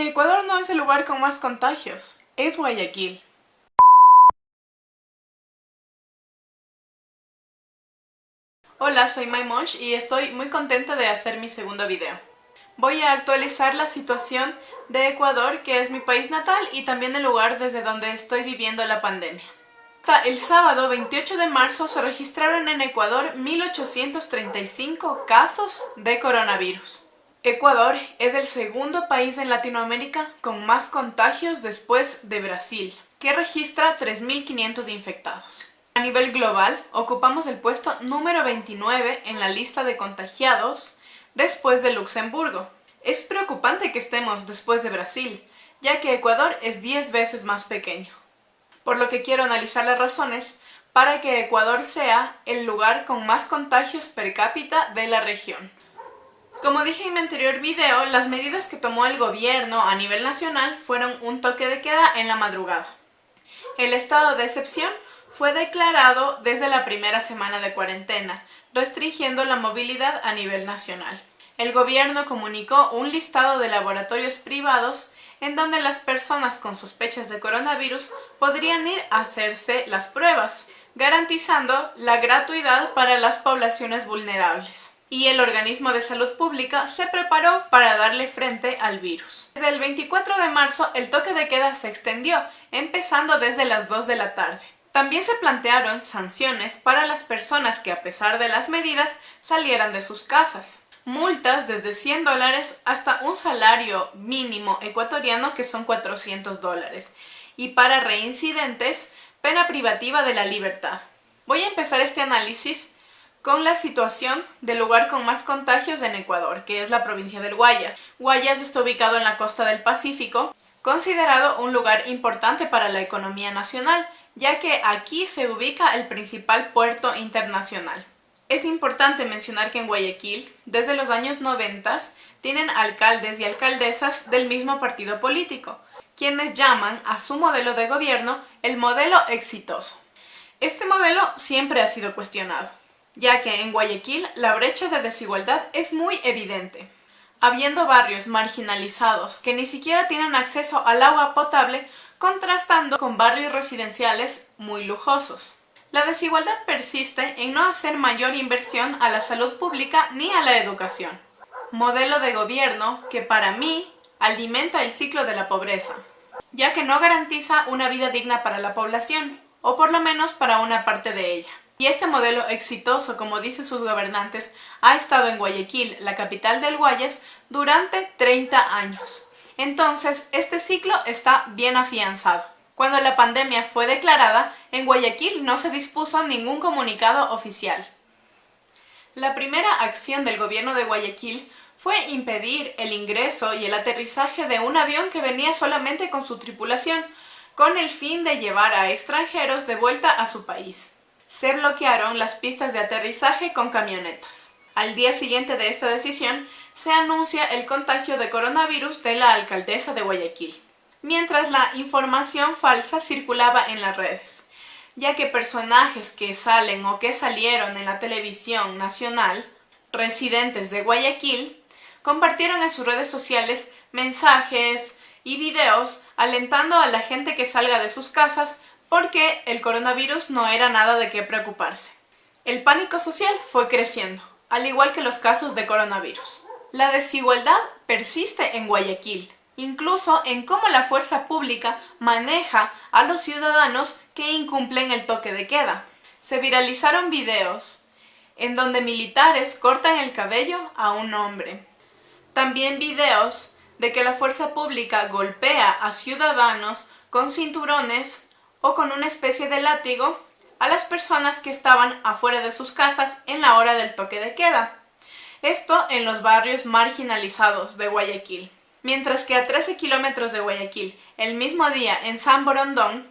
que Ecuador no es el lugar con más contagios, es Guayaquil. Hola, soy Maimonch y estoy muy contenta de hacer mi segundo video. Voy a actualizar la situación de Ecuador, que es mi país natal y también el lugar desde donde estoy viviendo la pandemia. Hasta el sábado 28 de marzo se registraron en Ecuador 1.835 casos de coronavirus. Ecuador es el segundo país en Latinoamérica con más contagios después de Brasil, que registra 3.500 infectados. A nivel global, ocupamos el puesto número 29 en la lista de contagiados después de Luxemburgo. Es preocupante que estemos después de Brasil, ya que Ecuador es 10 veces más pequeño. Por lo que quiero analizar las razones para que Ecuador sea el lugar con más contagios per cápita de la región. Como dije en mi anterior video, las medidas que tomó el gobierno a nivel nacional fueron un toque de queda en la madrugada. El estado de excepción fue declarado desde la primera semana de cuarentena, restringiendo la movilidad a nivel nacional. El gobierno comunicó un listado de laboratorios privados en donde las personas con sospechas de coronavirus podrían ir a hacerse las pruebas, garantizando la gratuidad para las poblaciones vulnerables. Y el organismo de salud pública se preparó para darle frente al virus. Desde el 24 de marzo el toque de queda se extendió, empezando desde las 2 de la tarde. También se plantearon sanciones para las personas que, a pesar de las medidas, salieran de sus casas. Multas desde $100 hasta un salario mínimo ecuatoriano, que son $400. Y para reincidentes, pena privativa de la libertad. Voy a empezar este análisis con la situación del lugar con más contagios en Ecuador, que es la provincia del Guayas. Guayas está ubicado en la costa del Pacífico, considerado un lugar importante para la economía nacional, ya que aquí se ubica el principal puerto internacional. Es importante mencionar que en Guayaquil, desde los años 90, tienen alcaldes y alcaldesas del mismo partido político, quienes llaman a su modelo de gobierno el modelo exitoso. Este modelo siempre ha sido cuestionado, ya que en Guayaquil la brecha de desigualdad es muy evidente, habiendo barrios marginalizados que ni siquiera tienen acceso al agua potable, contrastando con barrios residenciales muy lujosos. La desigualdad persiste en no hacer mayor inversión a la salud pública ni a la educación. Modelo de gobierno que para mí alimenta el ciclo de la pobreza, ya que no garantiza una vida digna para la población, o por lo menos para una parte de ella. Y este modelo exitoso, como dicen sus gobernantes, ha estado en Guayaquil, la capital del Guayas, durante 30 años. Entonces, este ciclo está bien afianzado. Cuando la pandemia fue declarada, en Guayaquil no se dispuso ningún comunicado oficial. La primera acción del gobierno de Guayaquil fue impedir el ingreso y el aterrizaje de un avión que venía solamente con su tripulación, con el fin de llevar a extranjeros de vuelta a su país. Se bloquearon las pistas de aterrizaje con camionetas. Al día siguiente de esta decisión, se anuncia el contagio de coronavirus de la alcaldesa de Guayaquil, mientras la información falsa circulaba en las redes, ya que personajes que salen o que salieron en la televisión nacional, residentes de Guayaquil, compartieron en sus redes sociales mensajes y videos alentando a la gente que salga de sus casas porque el coronavirus no era nada de qué preocuparse. El pánico social fue creciendo, al igual que los casos de coronavirus. La desigualdad persiste en Guayaquil, incluso en cómo la fuerza pública maneja a los ciudadanos que incumplen el toque de queda. Se viralizaron videos en donde militares cortan el cabello a un hombre. También videos de que la fuerza pública golpea a ciudadanos con cinturones o con una especie de látigo a las personas que estaban afuera de sus casas en la hora del toque de queda. Esto en los barrios marginalizados de Guayaquil. Mientras que a 13 kilómetros de Guayaquil, el mismo día en San Borondón,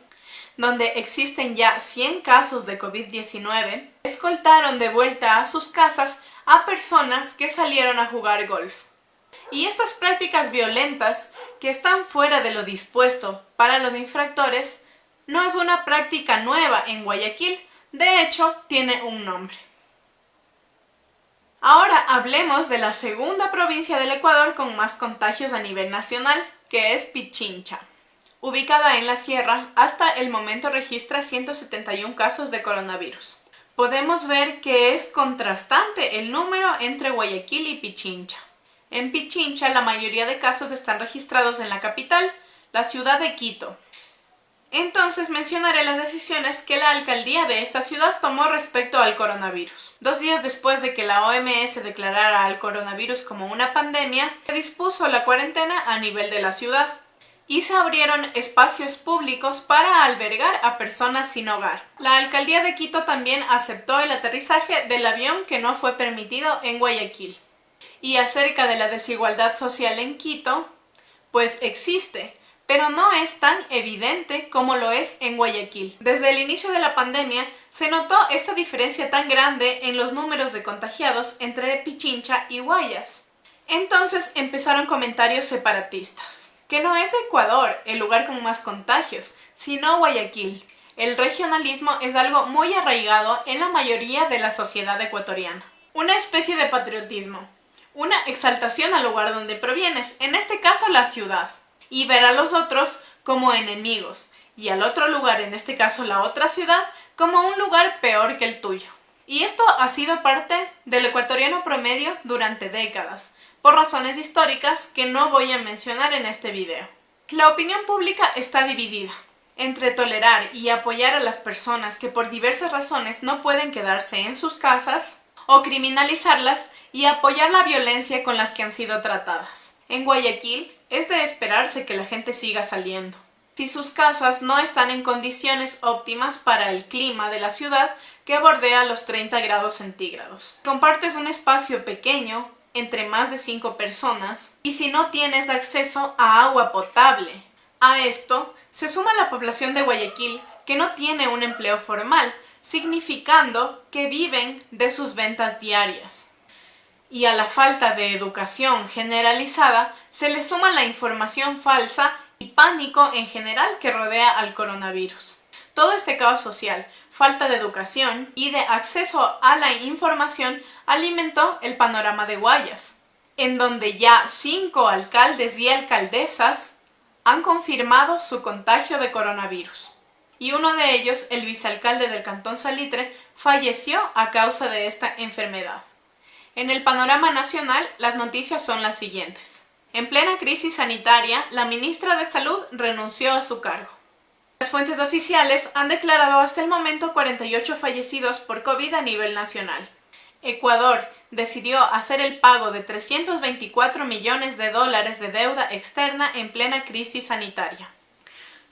donde existen ya 100 casos de COVID-19, escoltaron de vuelta a sus casas a personas que salieron a jugar golf. Y estas prácticas violentas, que están fuera de lo dispuesto para los infractores, no es una práctica nueva en Guayaquil, de hecho tiene un nombre. Ahora hablemos de la segunda provincia del Ecuador con más contagios a nivel nacional, que es Pichincha. Ubicada en la sierra, hasta el momento registra 171 casos de coronavirus. Podemos ver que es contrastante el número entre Guayaquil y Pichincha. En Pichincha, la mayoría de casos están registrados en la capital, la ciudad de Quito. Entonces mencionaré las decisiones que la alcaldía de esta ciudad tomó respecto al coronavirus. 2 días después de que la OMS declarara al coronavirus como una pandemia, se dispuso la cuarentena a nivel de la ciudad y se abrieron espacios públicos para albergar a personas sin hogar. La alcaldía de Quito también aceptó el aterrizaje del avión que no fue permitido en Guayaquil. Y acerca de la desigualdad social en Quito, pues existe, pero no es tan evidente como lo es en Guayaquil. Desde el inicio de la pandemia se notó esta diferencia tan grande en los números de contagiados entre Pichincha y Guayas. Entonces empezaron comentarios separatistas, que no es Ecuador el lugar con más contagios, sino Guayaquil. El regionalismo es algo muy arraigado en la mayoría de la sociedad ecuatoriana. Una especie de patriotismo, una exaltación al lugar donde provienes, en este caso la ciudad, y ver a los otros como enemigos, y al otro lugar, en este caso la otra ciudad, como un lugar peor que el tuyo. Y esto ha sido parte del ecuatoriano promedio durante décadas, por razones históricas que no voy a mencionar en este video. La opinión pública está dividida entre tolerar y apoyar a las personas que por diversas razones no pueden quedarse en sus casas, o criminalizarlas y apoyar la violencia con las que han sido tratadas. En Guayaquil es de esperarse que la gente siga saliendo. Si sus casas no están en condiciones óptimas para el clima de la ciudad que bordea los 30 grados centígrados. Compartes un espacio pequeño entre más de 5 personas y si no tienes acceso a agua potable. A esto se suma la población de Guayaquil que no tiene un empleo formal, significando que viven de sus ventas diarias. Y a la falta de educación generalizada se le suma la información falsa y pánico en general que rodea al coronavirus. Todo este caos social, falta de educación y de acceso a la información alimentó el panorama de Guayas, en donde ya 5 alcaldes y alcaldesas han confirmado su contagio de coronavirus. Y uno de ellos, el vicealcalde del Cantón Salitre, falleció a causa de esta enfermedad. En el panorama nacional, las noticias son las siguientes. En plena crisis sanitaria, la ministra de Salud renunció a su cargo. Las fuentes oficiales han declarado hasta el momento 48 fallecidos por COVID a nivel nacional. Ecuador decidió hacer el pago de 324 millones de dólares de deuda externa en plena crisis sanitaria.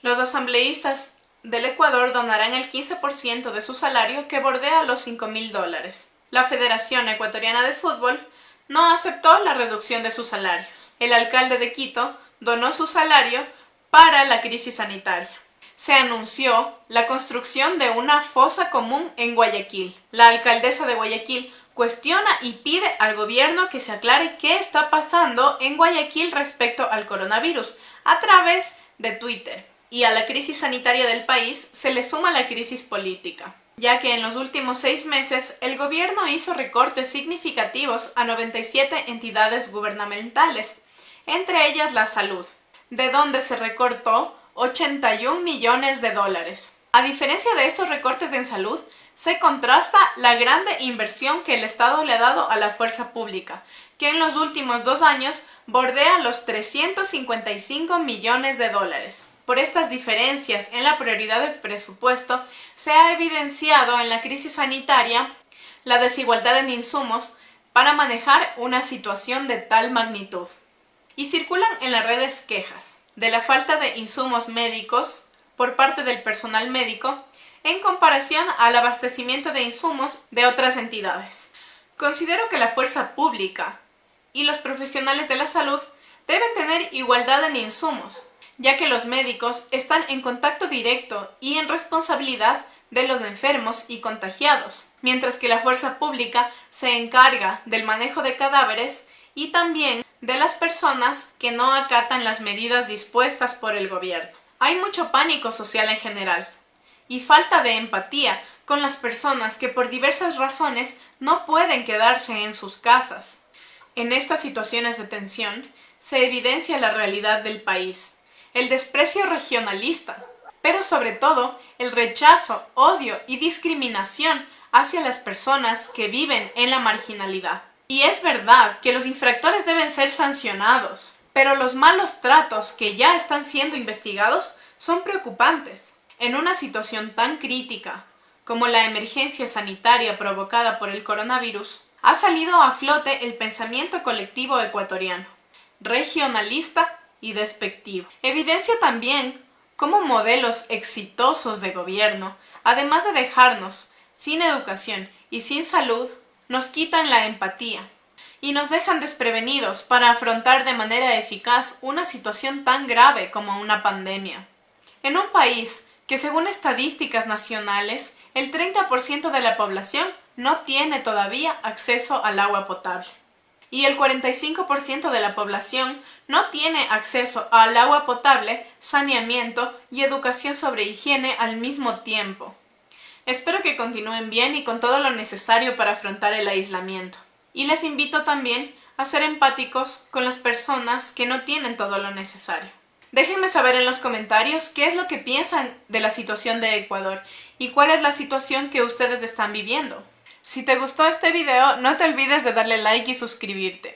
Los asambleístas del Ecuador donarán el 15% de su salario que bordea los $5.000. La Federación Ecuatoriana de Fútbol no aceptó la reducción de sus salarios. El alcalde de Quito donó su salario para la crisis sanitaria. Se anunció la construcción de una fosa común en Guayaquil. La alcaldesa de Guayaquil cuestiona y pide al gobierno que se aclare qué está pasando en Guayaquil respecto al coronavirus a través de Twitter. Y a la crisis sanitaria del país se le suma la crisis política, ya que en los últimos 6 meses el gobierno hizo recortes significativos a 97 entidades gubernamentales, entre ellas la salud, de donde se recortó 81 millones de dólares. A diferencia de estos recortes en salud, se contrasta la grande inversión que el Estado le ha dado a la fuerza pública, que en los últimos 2 años bordea los 355 millones de dólares. Por estas diferencias en la prioridad del presupuesto, se ha evidenciado en la crisis sanitaria la desigualdad en insumos para manejar una situación de tal magnitud. Y circulan en las redes quejas de la falta de insumos médicos por parte del personal médico en comparación al abastecimiento de insumos de otras entidades. Considero que la fuerza pública y los profesionales de la salud deben tener igualdad en insumos, ya que los médicos están en contacto directo y en responsabilidad de los enfermos y contagiados, mientras que la fuerza pública se encarga del manejo de cadáveres y también de las personas que no acatan las medidas dispuestas por el gobierno. Hay mucho pánico social en general y falta de empatía con las personas que por diversas razones no pueden quedarse en sus casas. En estas situaciones de tensión se evidencia la realidad del país, el desprecio regionalista, pero sobre todo el rechazo, odio y discriminación hacia las personas que viven en la marginalidad. Y es verdad que los infractores deben ser sancionados, pero los malos tratos que ya están siendo investigados son preocupantes. En una situación tan crítica como la emergencia sanitaria provocada por el coronavirus, ha salido a flote el pensamiento colectivo ecuatoriano, regionalista y despectivo. Evidencia también cómo modelos exitosos de gobierno, además de dejarnos sin educación y sin salud, nos quitan la empatía y nos dejan desprevenidos para afrontar de manera eficaz una situación tan grave como una pandemia. En un país que, según estadísticas nacionales, el 30% de la población no tiene todavía acceso al agua potable y el 45% de la población no tiene acceso al agua potable, saneamiento y educación sobre higiene al mismo tiempo. Espero que continúen bien y con todo lo necesario para afrontar el aislamiento. Y les invito también a ser empáticos con las personas que no tienen todo lo necesario. Déjenme saber en los comentarios qué es lo que piensan de la situación de Ecuador y cuál es la situación que ustedes están viviendo. Si te gustó este video, no te olvides de darle like y suscribirte.